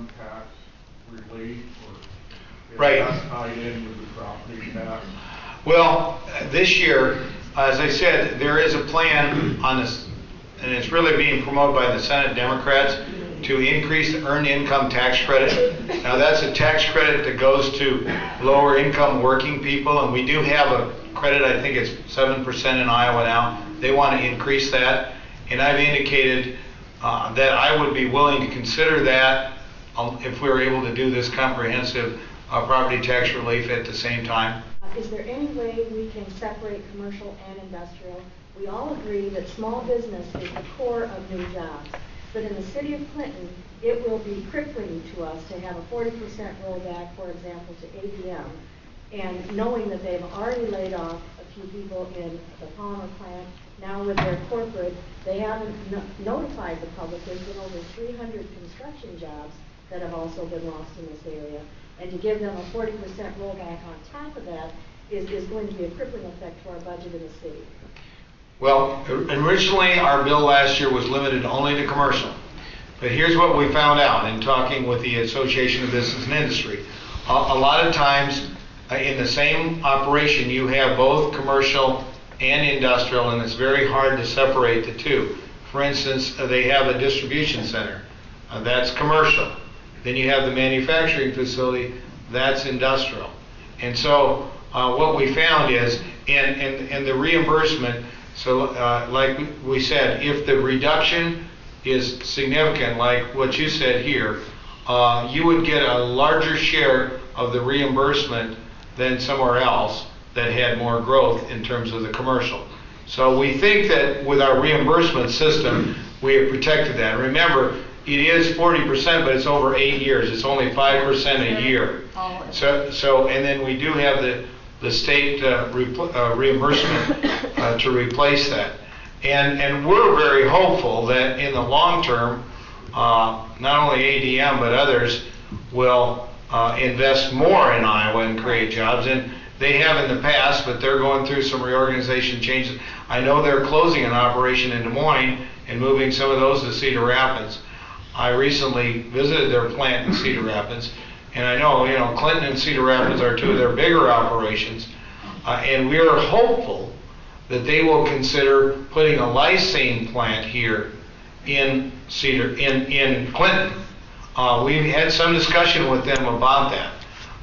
income tax relief, or is Right. that tied in with the property tax? Well, this year, as I said, there is a plan on this, and it's really being promoted by the Senate Democrats to increase the earned income tax credit. Now, that's a tax credit that goes to lower income working people, and we do have a credit, I think it's 7% in Iowa now. They want to increase that, and I've indicated that I would be willing to consider that if we were able to do this comprehensive property tax relief at the same time. Is there any way we can separate commercial and industrial? We all agree that small business is the core of new jobs. But in the city of Clinton, it will be crippling to us to have a 40% rollback, for example, to ADM. And knowing that they've already laid off a few people in the Palmer plant, now with their corporate, they haven't notified the public. There's been over 300 construction jobs that have also been lost in this area. And to give them a 40% rollback on top of that is going to be a crippling effect to our budget in the city. Well, originally our bill last year was limited only to commercial. But here's what we found out in talking with the Association of Business and Industry. A lot of times in the same operation you have both commercial and industrial, and it's very hard to separate the two. For instance, they have a distribution center. That's commercial. Then you have the manufacturing facility, that's industrial. And so what we found is, in the reimbursement, so like we said, if the reduction is significant, like what you said here, you would get a larger share of the reimbursement than somewhere else that had more growth in terms of the commercial. So we think that with our reimbursement system, we have protected that. Remember, it is 40%, but it's over 8 years. It's only 5% a year. So, and then we do have the state reimbursement to replace that. And we're very hopeful that in the long term, not only ADM but others will invest more in Iowa and create jobs. And they have in the past, but they're going through some reorganization changes. I know they're closing an operation in Des Moines and moving some of those to Cedar Rapids. I recently visited their plant in Cedar Rapids, and I know, Clinton and Cedar Rapids are two of their bigger operations, and we are hopeful that they will consider putting a lysine plant here in Clinton. We've had some discussion with them about that.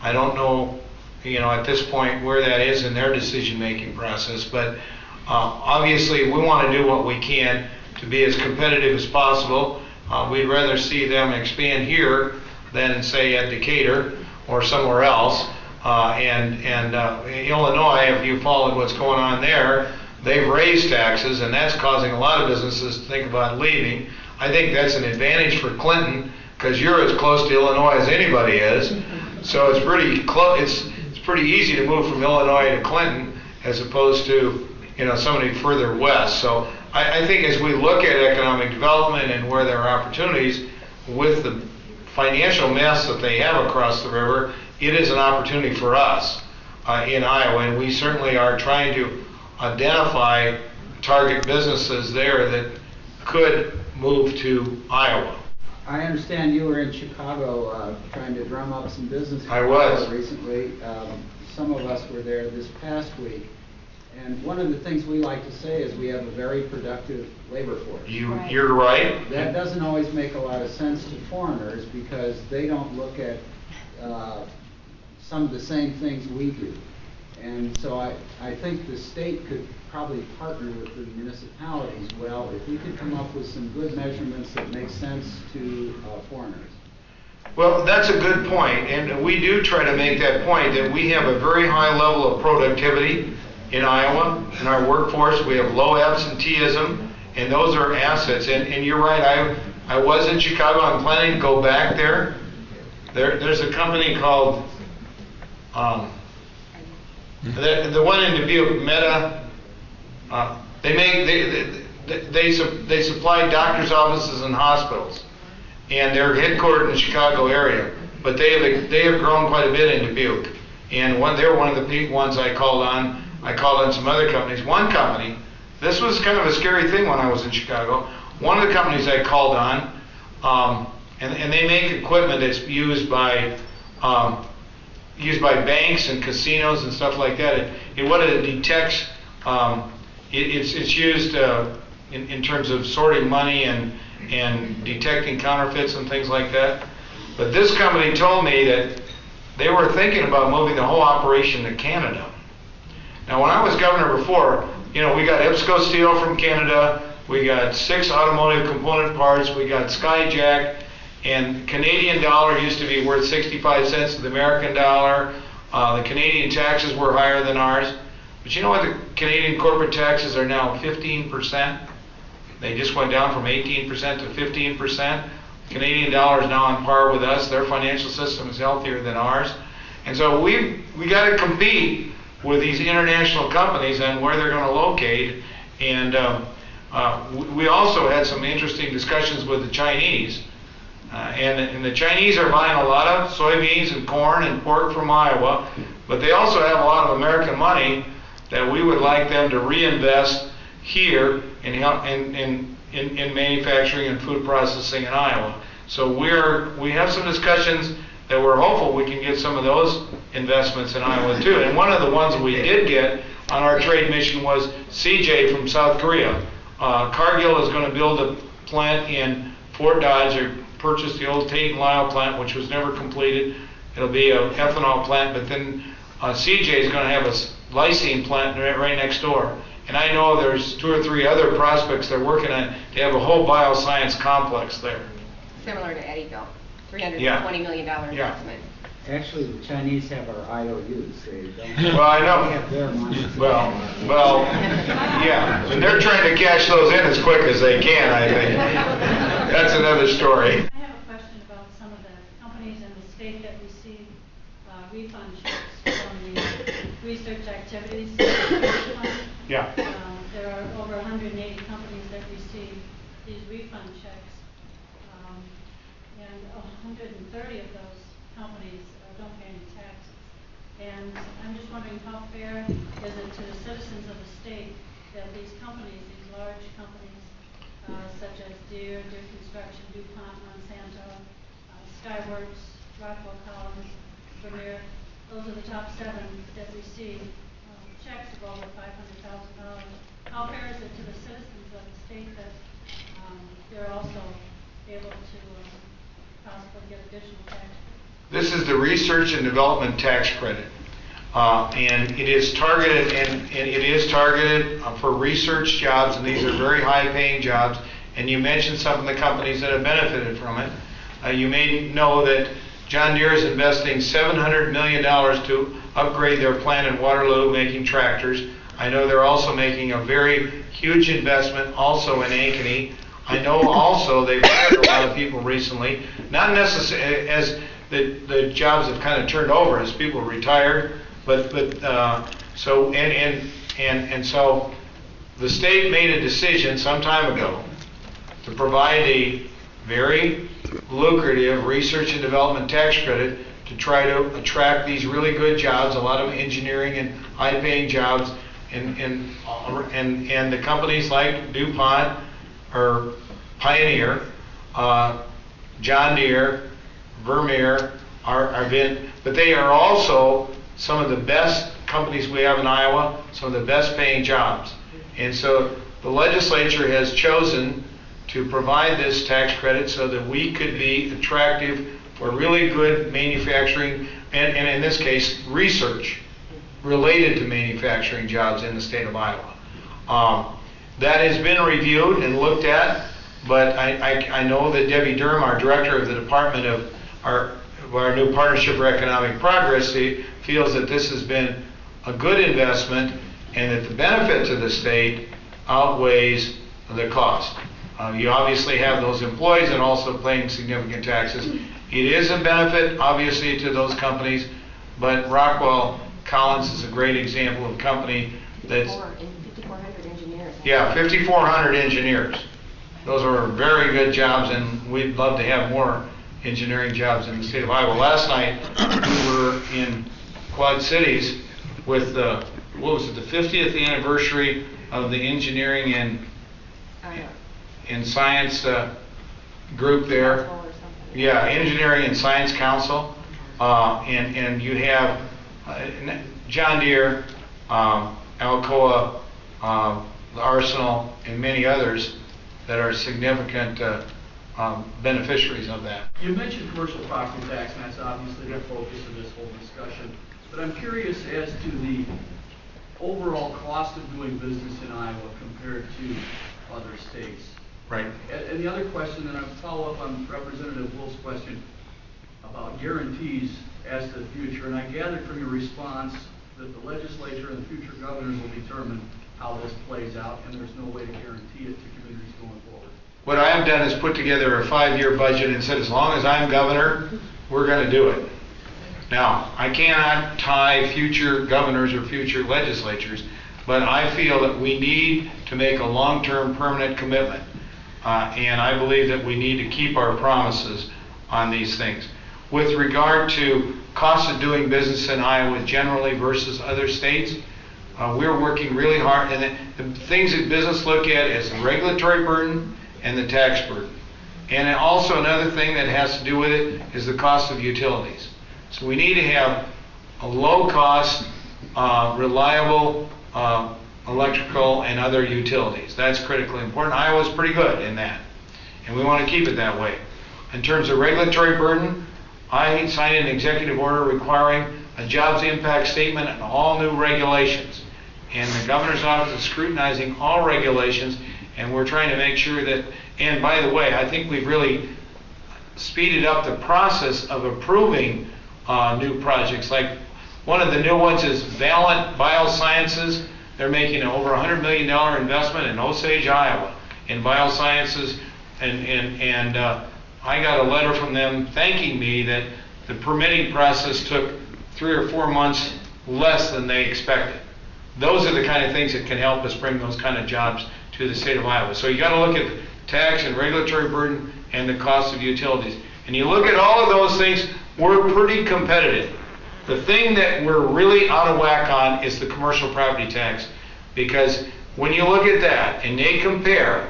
I don't know, at this point where that is in their decision-making process, but obviously we want to do what we can to be as competitive as possible. We'd rather see them expand here than, say, at Decatur or somewhere else. Illinois, if you followed what's going on there, they've raised taxes, and that's causing a lot of businesses to think about leaving. I think that's an advantage for Clinton because you're as close to Illinois as anybody is. So it's pretty close. It's pretty easy to move from Illinois to Clinton as opposed to somebody further west. So I think as we look at economic development and where there are opportunities with the financial mess that they have across the river, it is an opportunity for us in Iowa, and we certainly are trying to identify target businesses there that could move to Iowa. I understand you were in Chicago trying to drum up some business. I was. Recently. Some of us were there this past week. And one of the things we like to say is we have a very productive labor force. You're right. That doesn't always make a lot of sense to foreigners because they don't look at some of the same things we do. And so I think the state could probably partner with the municipalities well if we could come up with some good measurements that make sense to foreigners. Well, that's a good point, and we do try to make that point that we have a very high level of productivity in Iowa. In our workforce, we have low absenteeism, and those are assets. And you're right, I was in Chicago. I'm planning to go back there. There's a company called the one in Dubuque, Meta. They supply doctors' offices and hospitals, and they're headquartered in the Chicago area. But they have grown quite a bit in Dubuque, and they're one of the big ones I called on. I called on some other companies. One company, this was kind of a scary thing when I was in Chicago. One of the companies I called on, and they make equipment that's used by banks and casinos and stuff like that. What it detects, it's used in terms of sorting money and detecting counterfeits and things like that. But this company told me that they were thinking about moving the whole operation to Canada. Now, when I was governor before, we got IPSCO steel from Canada, we got 6 automotive component parts, we got Skyjack, and Canadian dollar used to be worth 65 cents to the American dollar. The Canadian taxes were higher than ours. But you know what? The Canadian corporate taxes are now 15%. They just went down from 18% to 15%. The Canadian dollar is now on par with us. Their financial system is healthier than ours. And so we got to compete with these international companies and where they're going to locate. And we also had some interesting discussions with the Chinese. And the Chinese are buying a lot of soybeans and corn and pork from Iowa, but they also have a lot of American money that we would like them to reinvest here in manufacturing and food processing in Iowa. So we have some discussions that we're hopeful we can get some of those investments in Iowa too. And one of the ones we did get on our trade mission was CJ from South Korea. Cargill is going to build a plant in Fort Dodge, or purchase the old Tate and Lyle plant, which was never completed. It'll be an ethanol plant, but then CJ is going to have a lysine plant right next door. And I know there's 2 or 3 other prospects they're working on. They have a whole bioscience complex there. Similar to Eddyville, $320 million investment. Actually, the Chinese have our IOUs. They don't. Well, I know. They have their money. Well, yeah. And they're trying to cash those in as quick as they can, I think. That's another story. I have a question about some of the companies in the state that receive refund checks from the research activities. Yeah. There are over 180 companies that receive these refund checks, and 130 of those companies don't pay any taxes. And I'm just wondering, how fair is it to the citizens of the state that these companies, these large companies, such as Deere Construction, DuPont, Monsanto, Skyworks, Rockwell Collins, Vermeer, those are the top 7 that receive checks of over $500,000. How fair is it to the citizens of the state that they're also able to possibly get additional tax credit? This is the Research and Development Tax Credit. And it is targeted for research jobs, and these are very high-paying jobs. And you mentioned some of the companies that have benefited from it. You may know that John Deere is investing $700 million to upgrade their plant in Waterloo, making tractors. I know they're also making a very huge investment also in Ankeny. I know also they've hired a lot of people recently, not necessarily as the jobs have kind of turned over as people retired, so the state made a decision some time ago to provide a very lucrative research and development tax credit to try to attract these really good jobs, a lot of engineering and high-paying jobs, and the companies like DuPont or Pioneer, John Deere, Vermeer but they are also some of the best companies we have in Iowa, some of the best paying jobs. And so the legislature has chosen to provide this tax credit so that we could be attractive for really good manufacturing, and in this case, research related to manufacturing jobs in the state of Iowa. That has been reviewed and looked at, but I know that Debbie Durham, our director of the Department of our new Partnership for Economic Progress, feels that this has been a good investment and that the benefit to the state outweighs the cost. You obviously have those employees and also paying significant taxes. It is a benefit, obviously, to those companies, but Rockwell Collins is a great example of a company that's... 5,400 engineers. Yeah, 5,400 engineers. Those are very good jobs, and we'd love to have more engineering jobs in the state of Iowa. Last night, we were in Quad Cities with the 50th anniversary of the engineering and science group there. Yeah, Engineering and Science Council, and you have John Deere, Alcoa, the Arsenal, and many others that are significant beneficiaries of that. You mentioned commercial property tax, and that's obviously the focus of this whole discussion. But I'm curious as to the overall cost of doing business in Iowa compared to other states. Right. And the other question, and I'll follow up on Representative Wolf's question about guarantees as to the future. And I gathered from your response that the legislature and the future governors will determine how this plays out, and there's no way to guarantee it to communities going forward. What I have done is put together a 5-year budget and said, as long as I'm governor, we're going to do it. Now, I cannot tie future governors or future legislatures, but I feel that we need to make a long-term permanent commitment. And I believe that we need to keep our promises on these things. With regard to cost of doing business in Iowa generally versus other states, we're working really hard. And the things that business look at is the regulatory burden and the tax burden. And also another thing that has to do with it is the cost of utilities. So we need to have a low-cost, reliable electrical and other utilities. That's critically important. Iowa's pretty good in that, and we want to keep it that way. In terms of regulatory burden, I signed an executive order requiring a jobs impact statement and all new regulations. And the governor's office is scrutinizing all regulations, and we're trying to make sure that, and by the way, I think we've really speeded up the process of approving new projects. Like one of the new ones is Valent Biosciences. They're making an over $100 million investment in Osage, Iowa, in biosciences, and I got a letter from them thanking me that the permitting process took 3 or 4 months less than they expected. Those are the kind of things that can help us bring those kind of jobs to the state of Iowa. So you got to look at tax and regulatory burden and the cost of utilities. And you look at all of those things, we're pretty competitive. The thing that we're really out of whack on is the commercial property tax, because when you look at that and they compare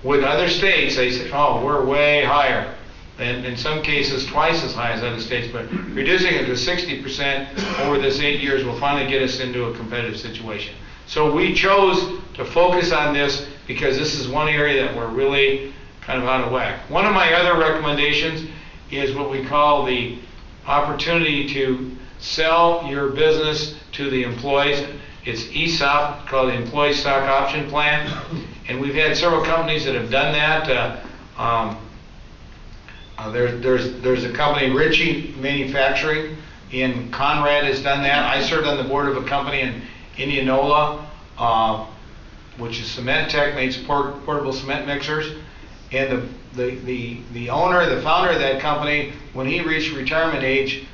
with other states, they say, oh, we're way higher. And in some cases, twice as high as other states, but reducing it to 60% over this 8 years will finally get us into a competitive situation. So we chose to focus on this because this is one area that we're really kind of out of whack. One of my other recommendations is what we call the opportunity to sell your business to the employees. It's ESOP, called the Employee Stock Option Plan, and we've had several companies that have done that. There's a company, Ritchie Manufacturing in Conrad, has done that. I served on the board of a company in Indianola, which is Cement Tech, makes portable cement mixers, and the owner, the founder of that company, when he reached retirement age,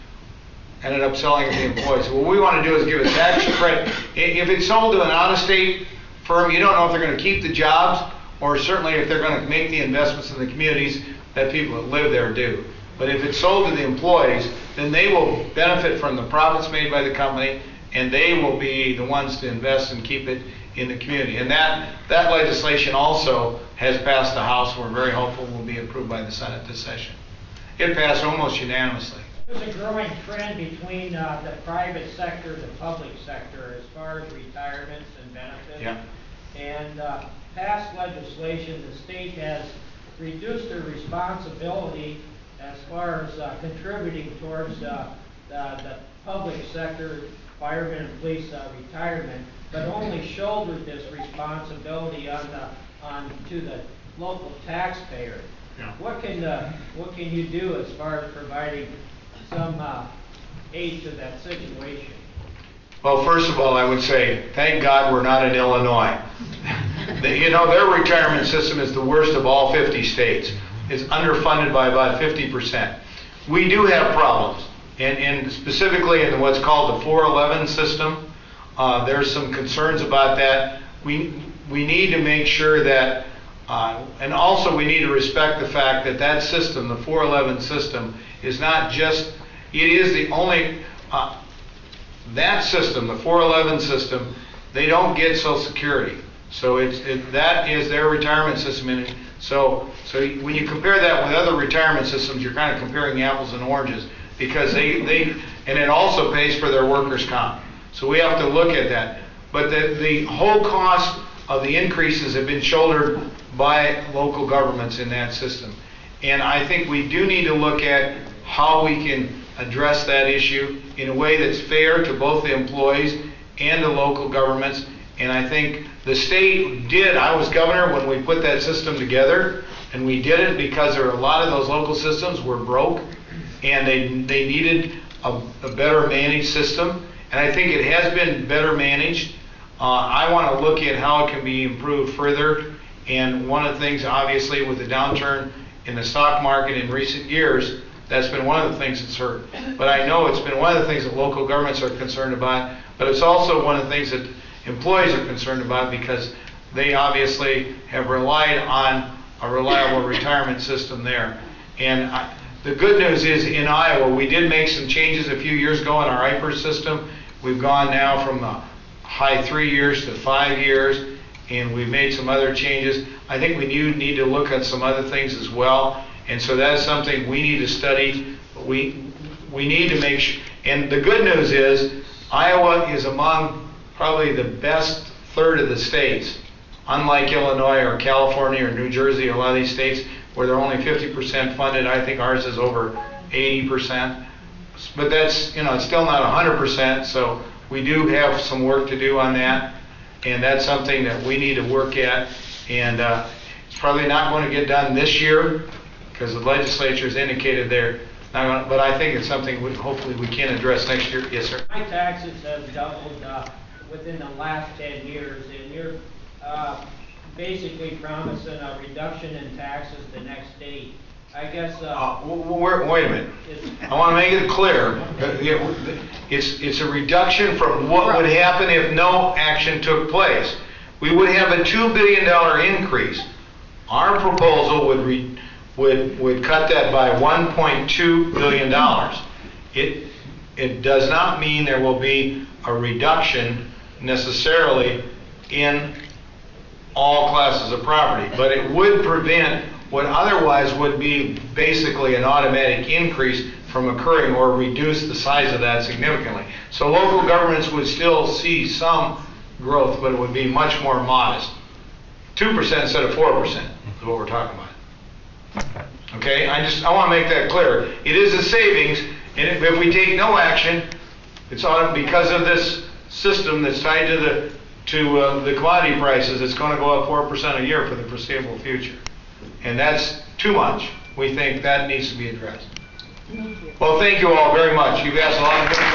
ended up selling it to the employees. What we want to do is give a tax credit. If it's sold to an out-of-state firm, you don't know if they're going to keep the jobs, or certainly if they're going to make the investments in the communities that people that live there do. But if it's sold to the employees, then they will benefit from the profits made by the company, and they will be the ones to invest and keep it in the community. And that legislation also has passed the House. We're very hopeful will be approved by the Senate this session. It passed almost unanimously. There's a growing trend between the private sector and the public sector as far as retirements and benefits. Yeah. And past legislation, the state has reduced their responsibility as far as contributing towards the public sector, firemen and police retirement, but only shouldered this responsibility to the local taxpayer. Yeah. What can you do as far as providing some aid to that situation? Well, first of all, I would say, thank God we're not in Illinois. You know, their retirement system is the worst of all 50 states. It's underfunded by about 50%. We do have problems, and specifically in what's called the 411 system. There's some concerns about that. We need to make sure that, and also we need to respect the fact that that system, the 411 system, is not just, it is the only, that system, the 411 system, they don't get Social Security. So that is their retirement system, and So when you compare that with other retirement systems, you're kind of comparing apples and oranges, because and it also pays for their workers' comp. So we have to look at that. But the whole cost of the increases have been shouldered by local governments in that system. And I think we do need to look at how we can address that issue in a way that's fair to both the employees and the local governments. And I think the state did. I was governor when we put that system together, and we did it because there were a lot of those local systems were broke, and they needed a better managed system. And I think it has been better managed. I want to look at how it can be improved further. And one of the things, obviously, with the downturn in the stock market in recent years, that's been one of the things that's hurt. But I know it's been one of the things that local governments are concerned about, but it's also one of the things that employees are concerned about, because they obviously have relied on a reliable retirement system there. And the good news is, in Iowa, we did make some changes a few years ago in our IPER system. We've gone now from the high 3 years to 5 years, and we've made some other changes. I think we need to look at some other things as well, and so that's something we need to study. We need to make sure, and the good news is Iowa is among probably the best third of the states, unlike Illinois or California or New Jersey, a lot of these states where they're only 50% funded. I think ours is over 80%, but that's, it's still not 100%, so we do have some work to do on that, and that's something that we need to work at. And it's probably not going to get done this year, because the legislature has indicated they're not going to, but I think it's something hopefully we can address next year. Yes, sir. My taxes have doubled within the last 10 years, and you're basically promising a reduction in taxes the next date. I guess... wait a minute. I want to make it clear. It's a reduction from what would happen if no action took place. We would have a $2 billion increase. Our proposal would cut that by $1.2 billion. It does not mean there will be a reduction necessarily in all classes of property, but it would prevent what otherwise would be basically an automatic increase from occurring, or reduce the size of that significantly. So local governments would still see some growth, but it would be much more modest. 2% instead of 4% is what we're talking about. Okay, I want to make that clear. It is a savings, and if we take no action, it's because of this system that's tied to the commodity prices. It's going to go up 4% a year for the foreseeable future, and that's too much. We think that needs to be addressed. Well, thank you all very much. You've asked a lot of good questions.